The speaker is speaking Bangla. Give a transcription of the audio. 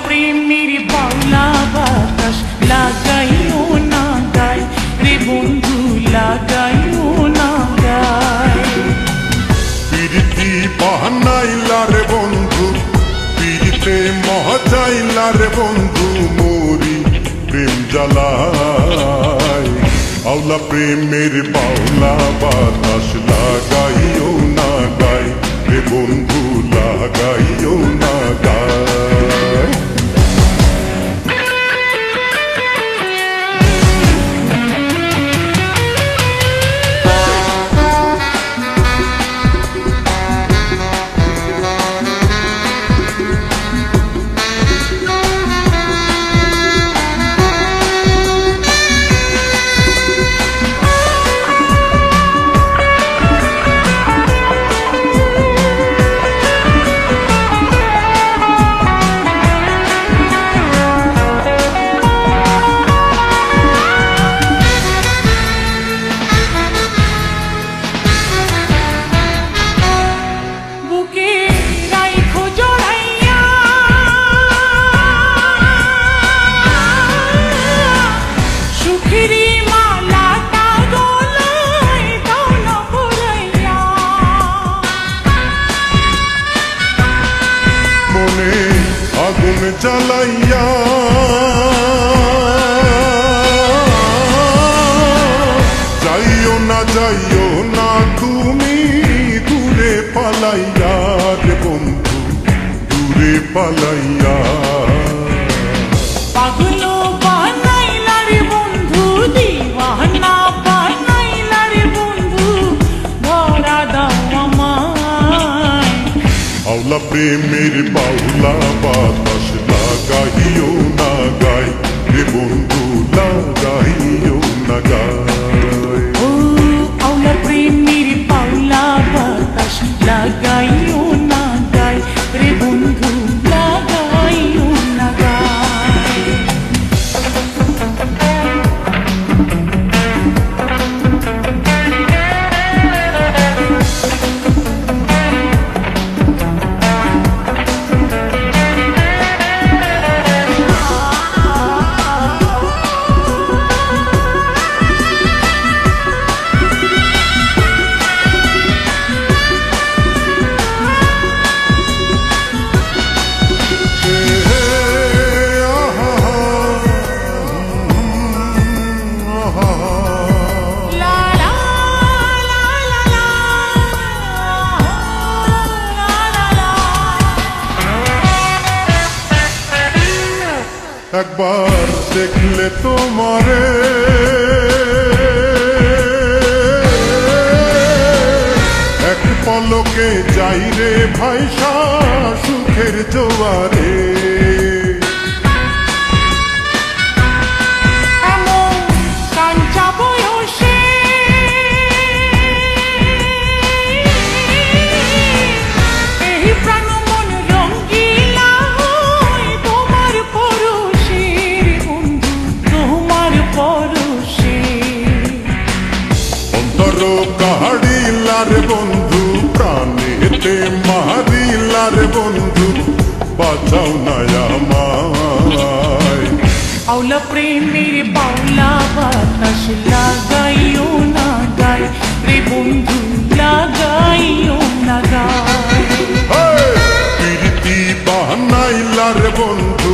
প্রেমের বাউলা বাতাস লাগাইও না গায় রে বন্ধু লাগাইও না গায়। পিরিতি বাহানাইলা রে বন্ধু পিরিতে মহাজাইলা রে বন্ধু মোরি প্রেম জ্বালায়। আওলা প্রেমের বাউলা বাতাস লাগাইও না গায় রে বন্ধু লাগাইও না গায়। আগুন জ্বালাইয়া যাইও না তুমি দূরে পালাইয়া রে বন্ধু দূরে পালাইয়া। পাগলো বানাইলা রে বন্ধু দিওয়ানা বানাইলা রে বন্ধু ধরা দাও আমায়। আওলা প্রেমের বাউলা বাতাস লাগাইও না গায় রে বন্ধু লাগাইও না গায়। ও আওলা প্রেমের বাউলা বাতাস লাগাইও না গায় রে বন্ধু লাগাইও না গায়। একবার দেখলে তোমারে এক পলকে যাই রে ভাইসা সুখের জোয়ারে। কাহাড়িলা রে বন্ধু প্রাণেতে মারিলা রে বন্ধু বাঁচাও না আমায়। আওলা প্রেমের বাউলা বাতাস লাগাইও না গায় রে বন্ধু লাগাইও না গায়। পিরিতি বাহানাইলা রে বন্ধু